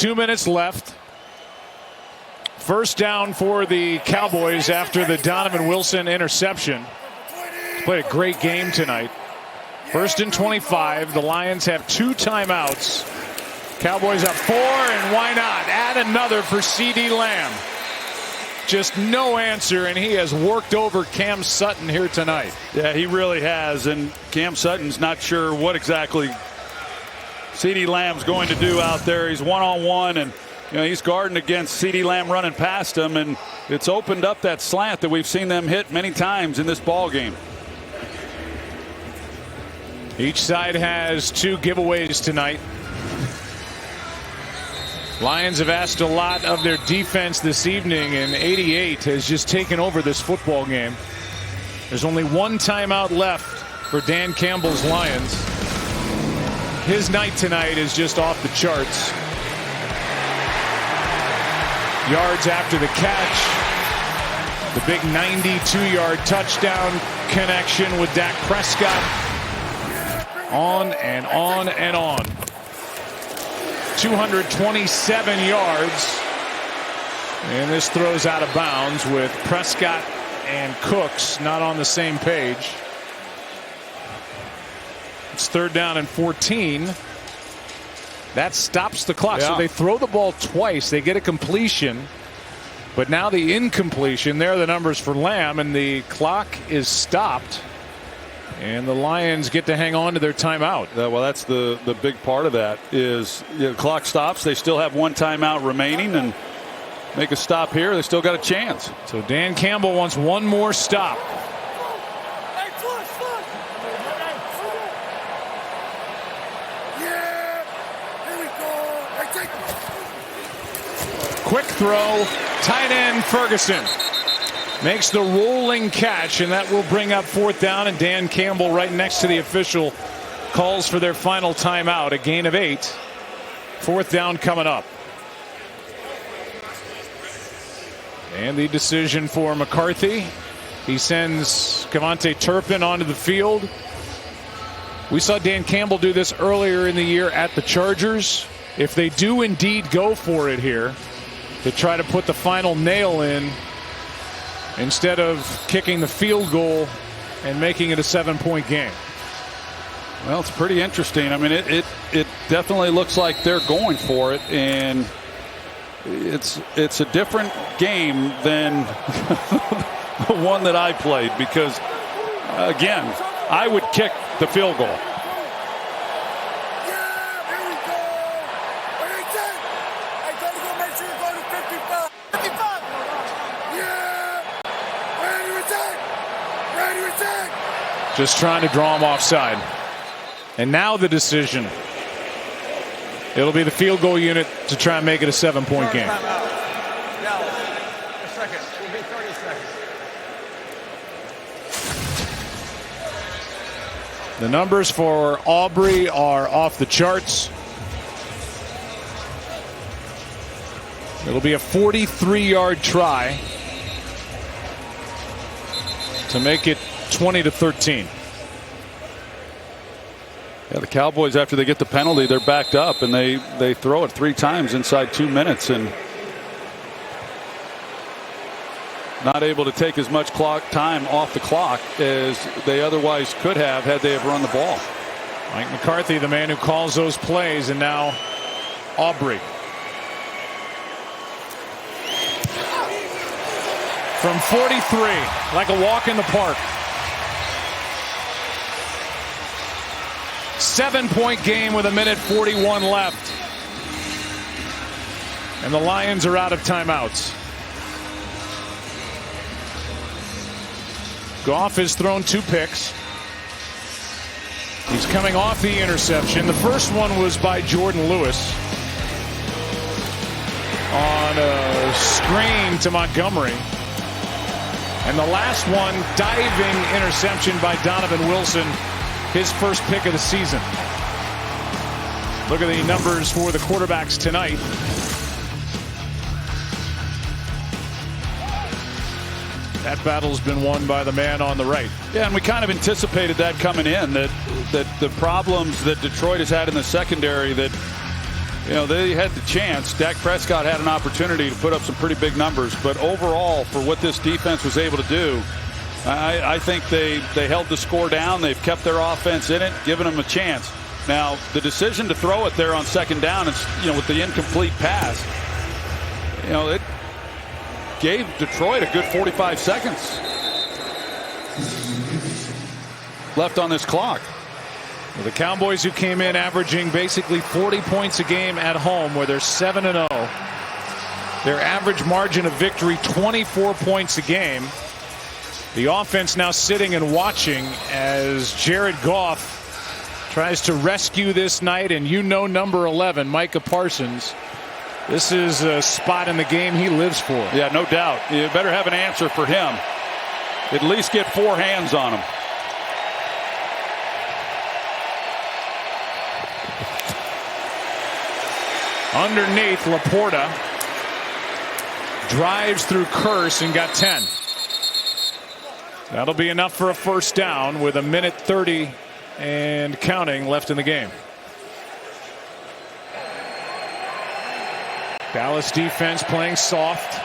2 minutes left. First down for the Cowboys after the Donovan Wilson interception. He's played a great game tonight. 1st and 25. The Lions have 2 timeouts. Cowboys up 4, and why not? Add another for CD Lamb. Just no answer, and he has worked over Cam Sutton here tonight. Yeah, he really has, and Cam Sutton's not sure what exactly CD Lamb's going to do out there. He's one-on-one, and he's guarding against CD Lamb running past him, and it's opened up that slant that we've seen them hit many times in this ball game. Each side has 2 giveaways tonight. Lions have asked a lot of their defense this evening, and 88 has just taken over this football game. There's only 1 timeout left for Dan Campbell's Lions. His night tonight is just off the charts. Yards after the catch. The big 92-yard touchdown connection with Dak Prescott. On and on and on. 227 yards. And this throws out of bounds with Prescott and Cooks not on the same page. It's 3rd down and 14. That stops the clock. Yeah. So they throw the ball twice. They get a completion. But now the incompletion, there are the numbers for Lamb, and the clock is stopped. And the Lions get to hang on to their timeout. Well, that's the big part of that is the clock stops. They still have 1 timeout remaining, and make a stop here. They still got a chance. So Dan Campbell wants 1 more stop. Quick throw, tight end Ferguson makes the rolling catch, and that will bring up 4th down, and Dan Campbell right next to the official calls for their final timeout. A gain of 8. 4th down coming up. And the decision for McCarthy. He sends Cavante Turpin onto the field. We saw Dan Campbell do this earlier in the year at the Chargers. If they do indeed go for it here to try to put the final nail in, instead of kicking the field goal and making it a 7-point game. Well, it's pretty interesting. I mean, it definitely looks like they're going for it, and it's a different game than the one that I played because, again, I would kick the field goal. Just trying to draw him offside. And now the decision. It'll be the field goal unit to try and make it a 7-point game. The numbers for Aubrey are off the charts. It'll be a 43-yard try to make it 20-13. Yeah, the Cowboys, after they get the penalty, they're backed up, and they throw it 3 times inside 2 minutes, and not able to take as much clock time off the clock as they otherwise could have had they have run the ball. Mike McCarthy, the man who calls those plays, and now Aubrey. From 43, like a walk in the park. 7-point game with 1:41 left. And the Lions are out of timeouts. Goff has thrown 2 picks. He's coming off the interception. The first one was by Jordan Lewis on a screen to Montgomery. And the last one, diving interception by Donovan Wilson, his first pick of the season. Look at the numbers for the quarterbacks tonight. That battle's been won by the man on the right. Yeah, and we kind of anticipated that coming in, that the problems that Detroit has had in the secondary, that You know, they had the chance. Dak Prescott had an opportunity to put up some pretty big numbers, but overall, for what this defense was able to do, I think they held the score down. They've kept their offense in it, given them a chance. Now, the decision to throw it there on second down, and with the incomplete pass, it gave Detroit a good 45 seconds left on this clock. Well, the Cowboys, who came in averaging basically 40 points a game at home, where they're 7-0. Their average margin of victory 24 points a game. The offense now sitting and watching as Jared Goff tries to rescue this night, and number 11, Micah Parsons. This is a spot in the game he lives for. Yeah, no doubt. You better have an answer for him. At least get 4 hands on him. Underneath, Laporta drives through Curse and got 10. That'll be enough for a first down with 1:30 and counting left in the game. Dallas defense playing soft.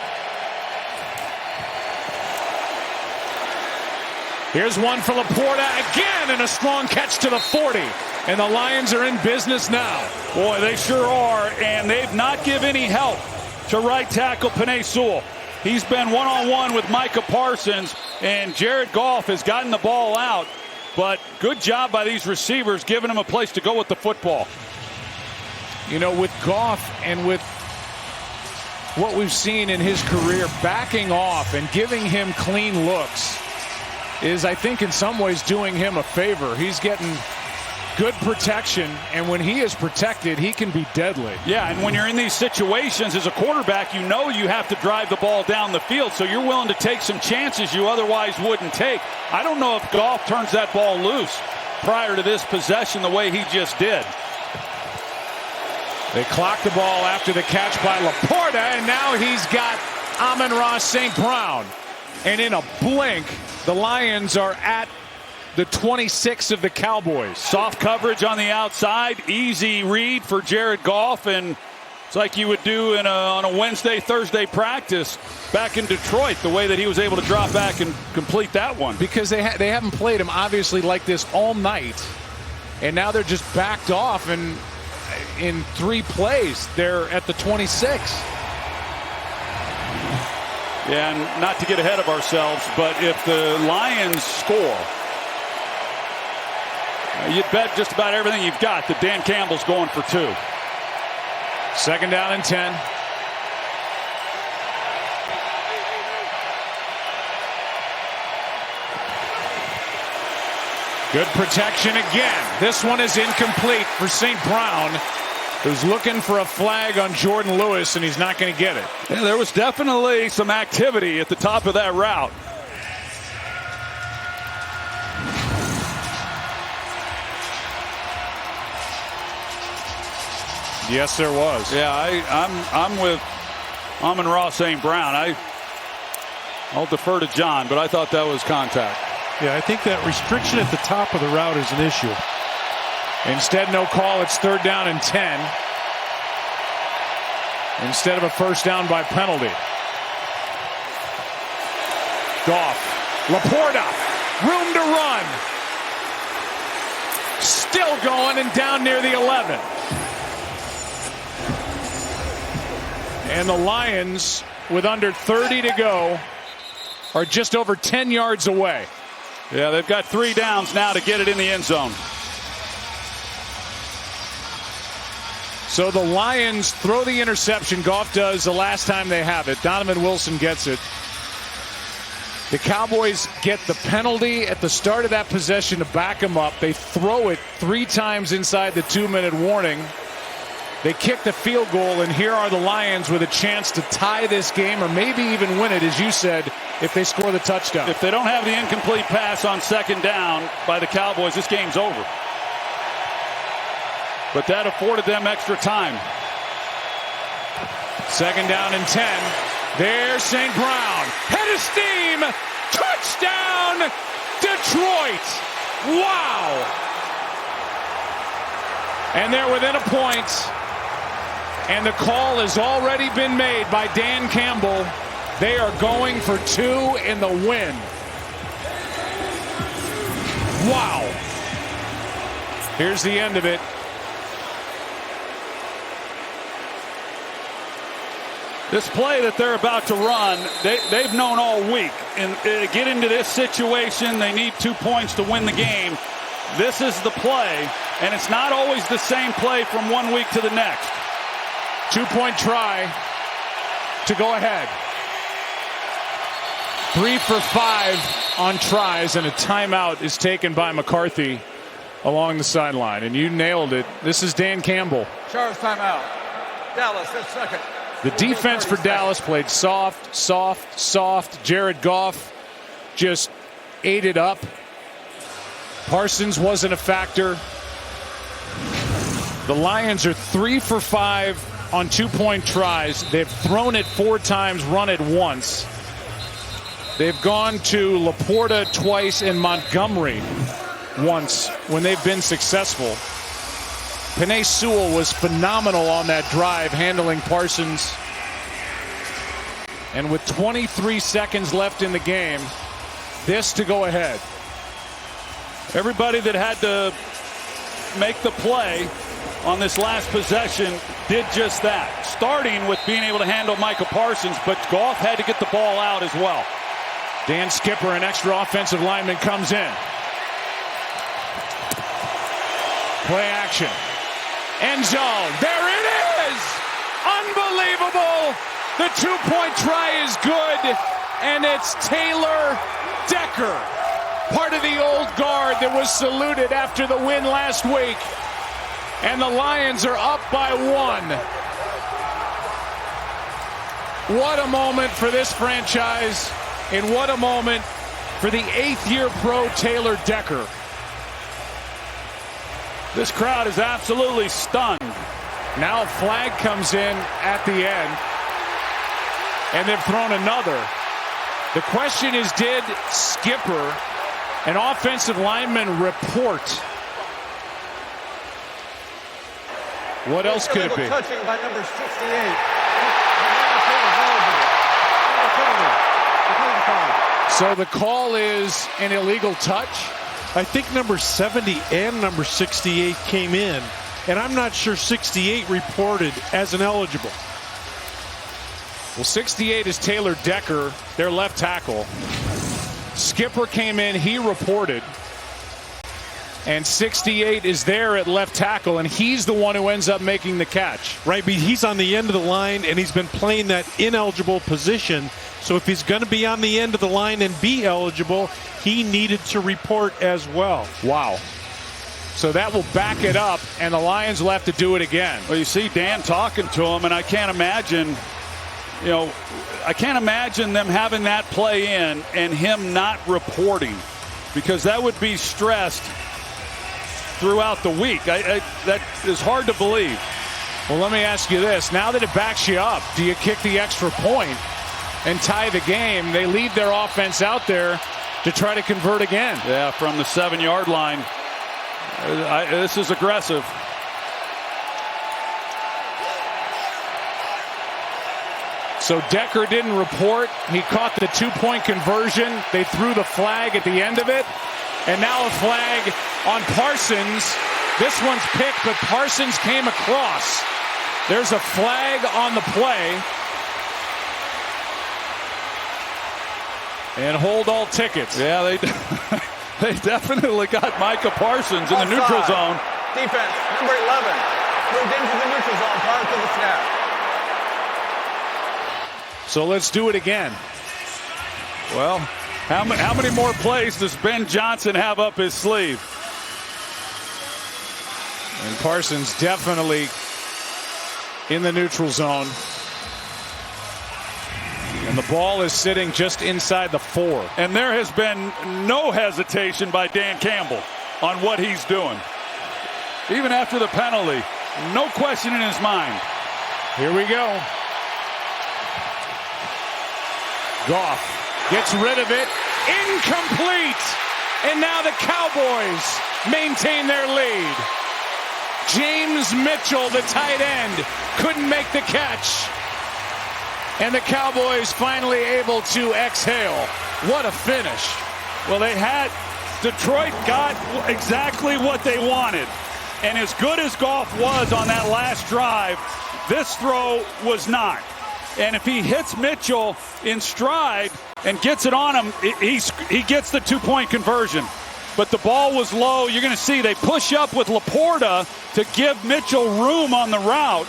Here's one for Laporta again, and a strong catch to the 40. And the Lions are in business now. Boy, they sure are, and they've not given any help to right tackle Penei Sewell. He's been one-on-one with Micah Parsons, and Jared Goff has gotten the ball out. But good job by these receivers giving him a place to go with the football. With Goff and with what we've seen in his career, backing off and giving him clean looks is, I think, in some ways doing him a favor. He's getting good protection, and when he is protected, he can be deadly. Yeah, and when you're in these situations as a quarterback, you have to drive the ball down the field, so you're willing to take some chances you otherwise wouldn't take. I don't know if Goff turns that ball loose prior to this possession the way he just did. They clock the ball after the catch by Laporta, and now he's got Amon-Ra St. Brown. And in a blink, the Lions are at the 26 of the Cowboys. Soft coverage on the outside, easy read for Jared Goff, and it's like you would do on a Wednesday, Thursday practice back in Detroit, the way that he was able to drop back and complete that one. Because they haven't played him obviously like this all night, and now they're just backed off, and in 3 plays they're at the 26. Yeah, and not to get ahead of ourselves, but if the Lions score, you'd bet just about everything you've got that Dan Campbell's going for 2. Second down and 10. Good protection again. This one is incomplete for St. Brown, who's looking for a flag on Jordan Lewis, and he's not going to get it. Yeah, there was definitely some activity at the top of that route. Yes, there was. Yeah, I'm with Amon-Ra St. Brown. I'll defer to John, but I thought that was contact. Yeah, I think that restriction at the top of the route is an issue. Instead, no call. It's 3rd down and 10. Instead of a first down by penalty. Goff. Laporta. Room to run. Still going and down near the 11. And the Lions, with under 30 to go, are just over 10 yards away. Yeah, they've got 3 downs now to get it in the end zone. So the Lions throw the interception. Goff does the last time they have it. Donovan Wilson gets it. The Cowboys get the penalty at the start of that possession to back them up. They throw it 3 times inside the 2-minute warning. They kick the field goal, and here are the Lions with a chance to tie this game or maybe even win it, as you said, if they score the touchdown. If they don't have the incomplete pass on second down by the Cowboys, this game's over. But that afforded them extra time. Second down and 10. There's St. Brown. Head of steam. Touchdown, Detroit. Wow. And they're within a point And the call has already been made by Dan Campbell. They are going for 2 in the win. Wow. Here's the end of it. This play that they're about to run, they've known all week. And get into this situation, they need 2 points to win the game. This is the play, and it's not always the same play from one week to the next. 2-point try to go ahead. 3 for 5 on tries, and a timeout is taken by McCarthy along the sideline. And you nailed it. This is Dan Campbell. Charles timeout. Dallas at second. The defense for Dallas played soft, soft, soft. Jared Goff just ate it up. Parsons wasn't a factor. The Lions are 3 for 5 on 2-point tries. They've thrown it 4 times, run it once. They've gone to Laporta twice and Montgomery once when they've been successful. Penei Sewell was phenomenal on that drive, handling Parsons. And with 23 seconds left in the game, this to go ahead. Everybody that had to make the play on this last possession did just that. Starting with being able to handle Micah Parsons, but Goff had to get the ball out as well. Dan Skipper, an extra offensive lineman, comes in. Play action. End zone. There it is! Unbelievable! The 2-point try is good, and it's Taylor Decker, part of the old guard that was saluted after the win last week. And the Lions are up by 1. What a moment for this franchise, and what a moment for the 8th-year pro Taylor Decker. This crowd is absolutely stunned. Now a flag comes in at the end, and they've thrown another. The question is, did Skipper, an offensive lineman, report? What else could it be? Touching by number 68. So the call is an illegal touch? I think number 70 and number 68 came in, and I'm not sure 68 reported as ineligible. Well, 68 is Taylor Decker, their left tackle. Skipper came in, he reported. And 68 is there at left tackle, and he's the one who ends up making the catch. Right, but he's on the end of the line, and he's been playing that ineligible position. So if he's going to be on the end of the line and be eligible, he needed to report as well. Wow. So that will back it up, and the Lions will have to do it again. Well, you see Dan talking to him, and I can't imagine, I can't imagine them having that play in and him not reporting, because that would be stressed throughout the week. That is hard to believe. Well, let me ask you this. Now that it backs you up, do you kick the extra point and tie the game? They leave their offense out there to try to convert again. Yeah, from the 7-yard line. This is aggressive. So Decker didn't report. He caught the 2-point conversion. They threw the flag at the end of it. And now a flag on Parsons. This one's picked, but Parsons came across. There's a flag on the play. And hold all tickets. Yeah, they definitely got Micah Parsons in the neutral zone. Defense, number 11, moved into the neutral zone prior to the snap. So let's do it again. Well, how many more plays does Ben Johnson have up his sleeve? And Parsons definitely in the neutral zone. And the ball is sitting just inside the 4. And there has been no hesitation by Dan Campbell on what he's doing. Even after the penalty, no question in his mind. Here we go. Goff gets rid of it. Incomplete. And now the Cowboys maintain their lead. James Mitchell, the tight end, couldn't make the catch. And the Cowboys finally able to exhale. What a finish. Well, Detroit got exactly what they wanted. And as good as Goff was on that last drive, this throw was not. And if he hits Mitchell in stride and gets it on him, he gets the 2-point conversion. But the ball was low. You're going to see they push up with Laporta to give Mitchell room on the route.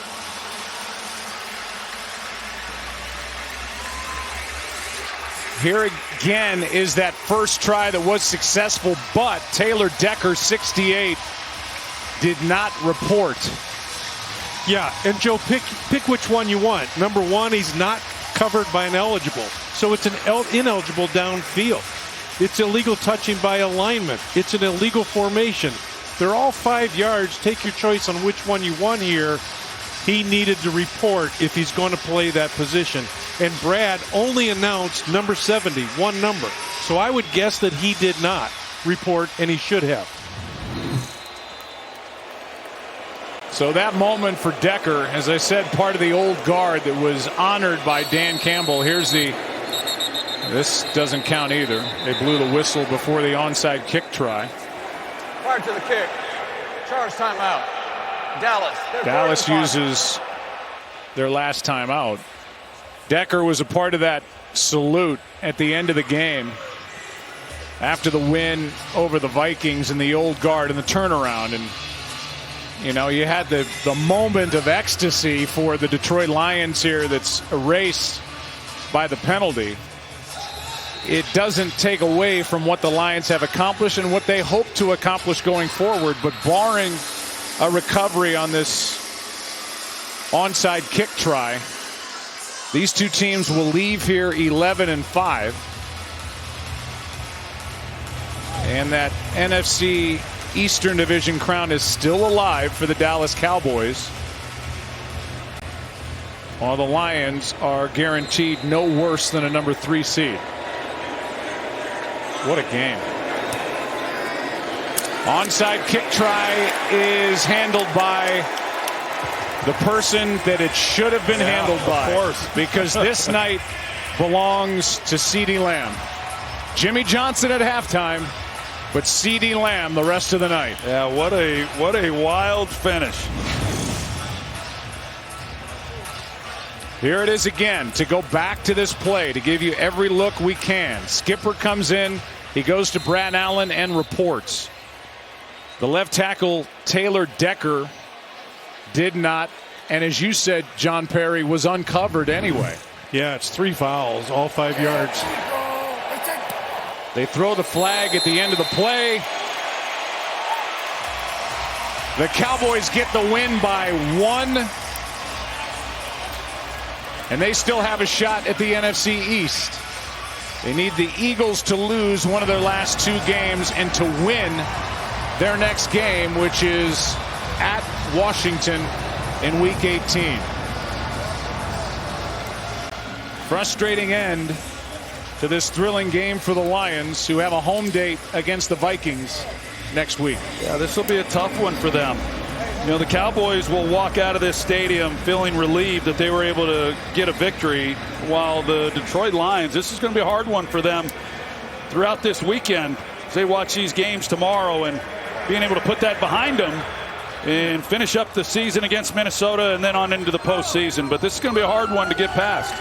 Here again is that first try that was successful, but Taylor Decker, 68, did not report. Yeah, and Joe, pick which one you want. Number one, he's not covered by an eligible, so it's an ineligible downfield. It's illegal touching by alignment. It's an illegal formation. They're all 5 yards. Take your choice on which one you want here. He needed to report if he's going to play that position. And Brad only announced number 70, one number. So I would guess that he did not report, and he should have. So that moment for Decker, as I said, part of the old guard that was honored by Dan Campbell. This doesn't count either. They blew the whistle before the onside kick try. Prior to the kick, charge timeout. Dallas uses their last timeout. Decker was a part of that salute at the end of the game after the win over the Vikings and the old guard and the turnaround. And you know, you had the moment of ecstasy for the Detroit Lions here that's erased by the penalty. It doesn't take away from what the Lions have accomplished and what they hope to accomplish going forward, but barring a recovery on this onside kick try, these two teams will leave here 11-5. And that NFC Eastern Division crown is still alive for the Dallas Cowboys, while the Lions are guaranteed no worse than a number 3 seed. What a game. Onside kick try is handled by the person that it should have been handled by. Of course. Because this night belongs to CeeDee Lamb. Jimmy Johnson at halftime, but CeeDee Lamb the rest of the night. Yeah, what a wild finish. Here it is again to go back to this play to give you every look we can. Skipper comes in. He goes to Brad Allen and reports. The left tackle, Taylor Decker, did not. And as you said, John Perry, was uncovered anyway. Yeah, it's 3 fouls, all 5 yards. They throw the flag at the end of the play. The Cowboys get the win by 1. And they still have a shot at the NFC East. They need the Eagles to lose one of their last 2 games and to win their next game, which is at Washington in Week 18. Frustrating end to this thrilling game for the Lions, who have a home date against the Vikings next week. Yeah, this will be a tough one for them. You know, the Cowboys will walk out of this stadium feeling relieved that they were able to get a victory, while the Detroit Lions, this is going to be a hard one for them throughout this weekend as they watch these games tomorrow, and being able to put that behind them and finish up the season against Minnesota and then on into the postseason. But this is going to be a hard one to get past.